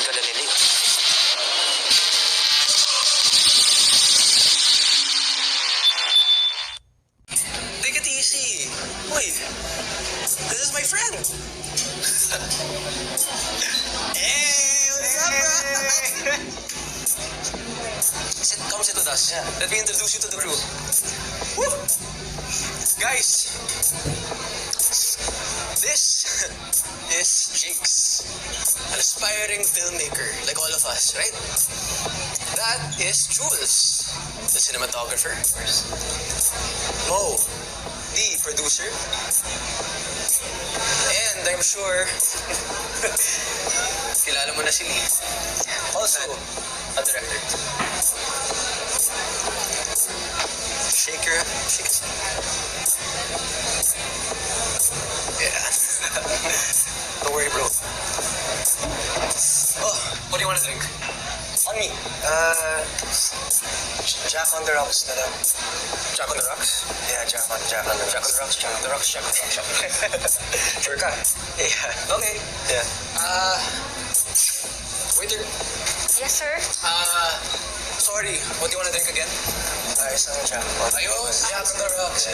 ka na ni Link. Take it easy. Wait, this is my friend. Hey, what's up, bro? Come sit with us. Yeah. Let me introduce you to the crew. Woo! Guys, this is Jinx, an aspiring filmmaker like all of us, right? That is Jules, the cinematographer. Mo, the producer. And I'm sure kilala mo na si Lee. Also, a director. Shake your... Shake it. Yeah. Don't worry, bro. Oh, what do you want to drink? On me. Jack on the Rocks na lang. Jack on the rocks? Yeah, Jack on the Rocks. Jack on the rocks, Jack on the rocks, Jack on the rocks. Sure ka? Yeah. Okay. Yeah. Waiter. Yes, sir. Sorry. What do you want to drink again? Ayos ang Jack. Ayos, Jack on the rocks.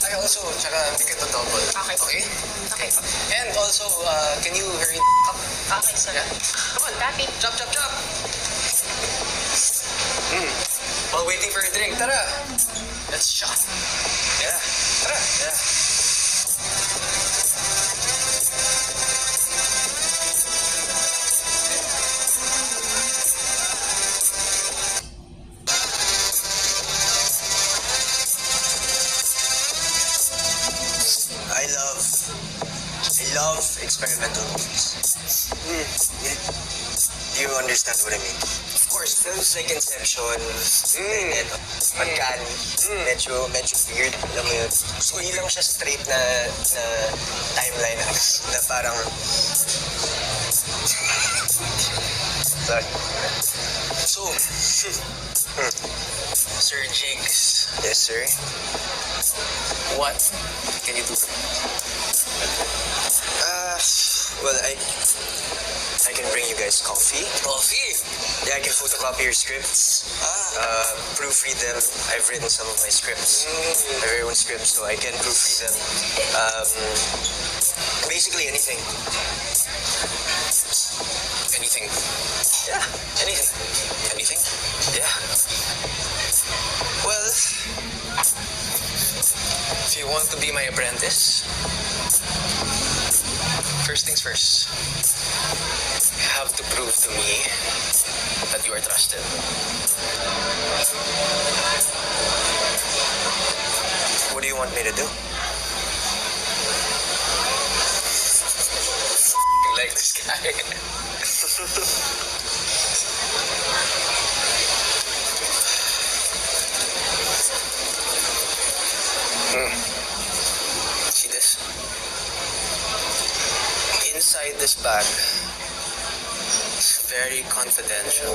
I also, tsaka make it a double. Okay. Okay? Okay. And also, can you hurry up? Okay, sir. Yeah. Come on. Happy. Chop, chop, chop. While waiting for your drink, tara. Let's shot. Yeah. Tara. Yeah. I love experimental movies. Do you understand what I mean? Of course, films like Inception, Uncanny, medyo weird. Alam mo yun? So, hindi lang siya straight na timeline na parang... Sorry. So, Sir Jinx, Yes, sir. what can you do? Well, I can bring you guys coffee. Coffee. Yeah, I can photocopy your scripts. Proofread them. I've written some of my scripts. My very own scripts, so I can proofread them. Basically anything. Anything. Yeah. Anything. Anything. Yeah. Well, if you want to be my apprentice, first things first, you have to prove to me that you are trusted. What do you want me to do? You like this guy? See this? Inside this bag, it's very confidential.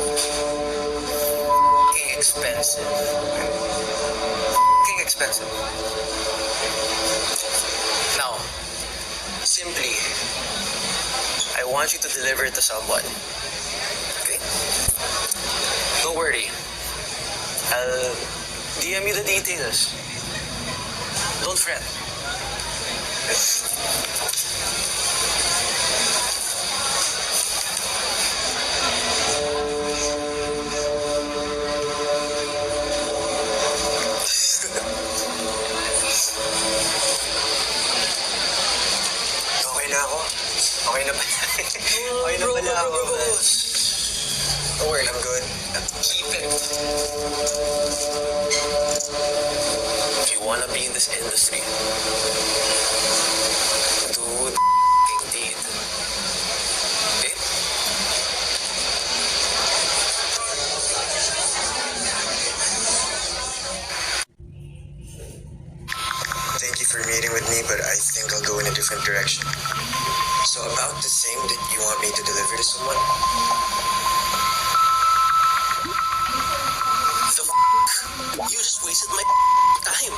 Fucking expensive. Fucking expensive. Now, simply, I want you to deliver it to someone. Okay? Don't worry. I'll DM you the details. Don't fret. Okay na ako. Okay na pala. Okay na pala ako. Don't worry. I'm good. Keep it. If you wanna be in this industry, do the f***ing deed. Okay? Thank you for meeting with me, but I think I'll go in a different direction. So about the same that you want me to deliver to someone? The f***? You just wasted my time.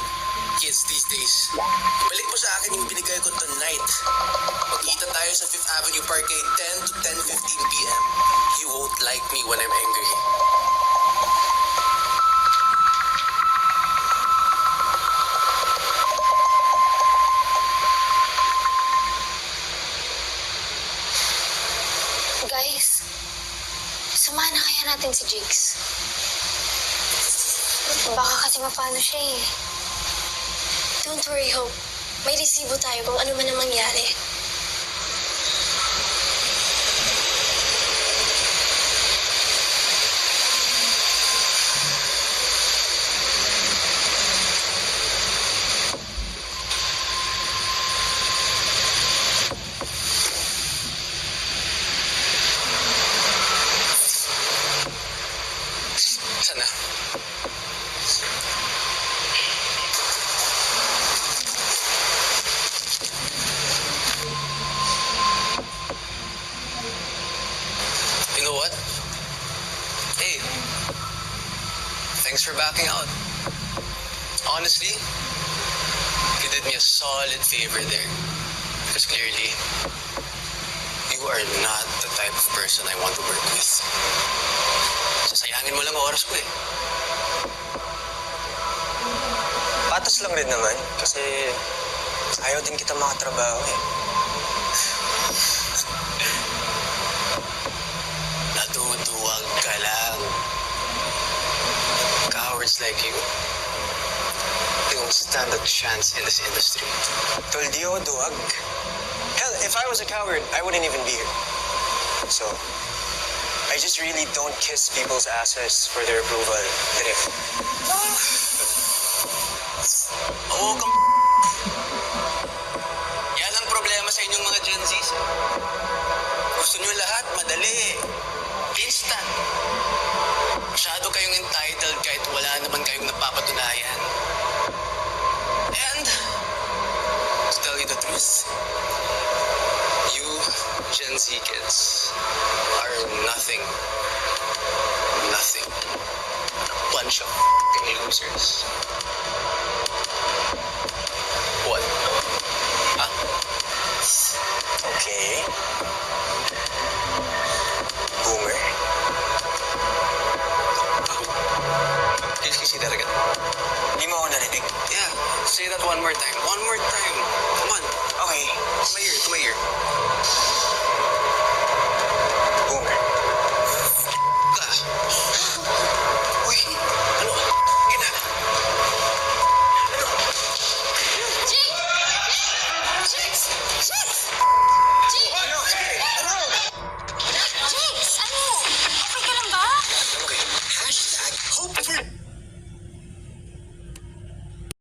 Kids these days, Balik mo sa akin yung binigay ko tonight. Magkita tayo sa 5th Avenue Parkade 10 to 10:15 p.m. You won't like me when I'm angry. Guys, samahan na kaya natin si Jigs. Baka kasi mapano siya eh. Don't worry, Hope. May resibo tayo kung ano man ang mangyari. Sana. You know what? Hey, thanks for backing out. Honestly, you did me a solid favor there. Because clearly, you are not the type of person I want to work with. Sasayangin mo lang ang oras ko eh. Patas lang din naman kasi ayaw din kita makatrabaho eh. Natutuwag ka lang. Cowards like you, they don't stand a chance in this industry. Tol, di ako duwag. Hell, if I was a coward, I wouldn't even be here. So, I just really don't kiss people's asses for their approval. Direk. Oo, yan ang problema sa inyong mga Gen Zs. Gusto nyo lahat madali. Instant. Masyado kayong entitled kahit wala naman kayong napapatunayan. And, to tell you the truth, you Gen Z kids are nothing. Nothing. A bunch of f***ing losers. What? Huh? Okay. Boomer. Can you say that again? Di mo ako narinig. Yeah, say that one more time. One more